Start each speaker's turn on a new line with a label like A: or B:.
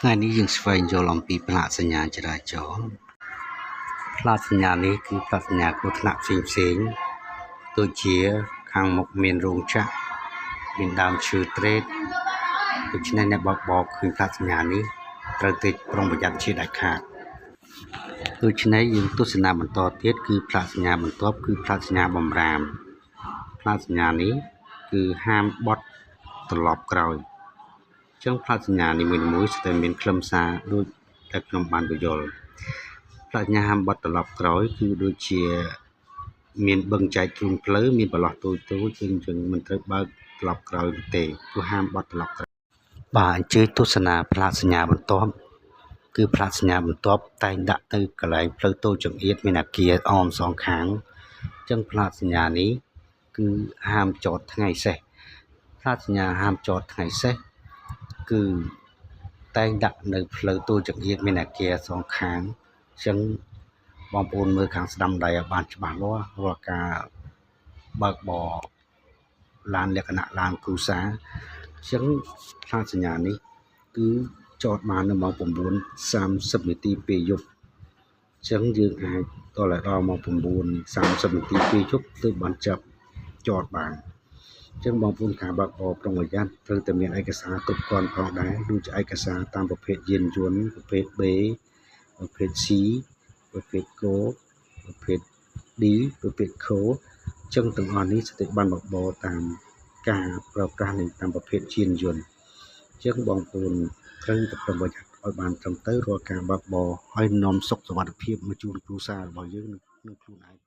A: ថ្ងៃនេះយើងស្វែងយល់អំពីផ្លាកសញ្ញាចរាចរណ៍ផ្លាកសញ្ញានេះគឺផ្លាកសញ្ញាគ្រោះថ្នាក់ផ្សេងៗដូចជាខាងមុខមានរោងចក្រមានដើមឈើត្រេតដូច្នេះអ្នកបើកបរឃើញផ្លាកសញ្ញានេះត្រូវតែប្រុងប្រយ័ត្នជាដាច់ខាតដូច្នេះយើងទស្សនាបន្តទៀតគឺផ្លាកសញ្ញាបន្ទាប់គឺផ្លាកសញ្ញាបម្រាមផ្លាកសញ្ញានេះគឺហាមបត់ត្រឡប់ក្រោយចឹងផ្លាកសញ្ញានីមួយៗស្ទើរមានខ្លឹមសារដូចតែខ្ញុំបានពន្យល់ផ្លាកសញ្ញាហាមបត់ត្រឡប់ក្រោយគឺដូចជាមានបឹងចែកជូនផ្លូវមានបន្លោះតូចៗចឹងមិនត្រូវបើកត្រឡប់ក្រោយទេព្រោះហាមបត់ត្រឡប់ក្រោយបាទអញ្ជើញទស្សនាផ្លាកសញ្ញាបន្ទាប់គឺផ្លាកសញ្ញាបន្ទាប់តែងដាក់ទៅកន្លែងផ្លូវតូចចង្អៀតមានអាគារអមសងខាងចឹងផ្លាកសញ្ញានេះគឺហាមចតថ្ងៃសេសផ្លាកសញ្ញាហាមចតថ្ងៃសេសគឺតែងដាក់នៅផ្លូវតូចចង្អៀតមានអាគារសងខាងអញ្ចឹងបងប្អូនមើលខាងស្ដាំដៃឲ្យបានច្បាស់លាស់រាល់ការបើកបរឡានលក្ខណៈឡានគ្រួសារអញ្ចឹងផ្លាកសញ្ញានេះគឺចតបាននៅម៉ោង 9:30 នាទីពេលយប់អញ្ចឹងយើងអាចដល់ម៉ោង 9:30 នាទីពេលយប់ទើបបានចាប់ចតបានអញ្ចឹងបងប្អូនការបើកបរប្រុងប្រយ័ត្នត្រូវតែមានឯកសារគ្រប់គ្រាន់ផងដែរដូចជាឯកសារតាមប្រភេទយានយន្តប្រភេទ B ប្រភេទ C ប្រភេទ Go ប្រភេទ D ប្រភេទ Co អញ្ចឹងទាំងអស់នេះស្ថិតបានបើកបរតាមការប្រើប្រាស់នៃតាមប្រភេទយានយន្តអញ្ចឹងបងប្អូនត្រូវតែប្រុងប្រយ័ត្នឲ្យបានត្រឹមត្រូវរាល់ការបើកបរឲ្យនាំសុខសុវត្ថិភាពមកជូនគ្រួសាររបស់យើងនិងខ្លួនឯង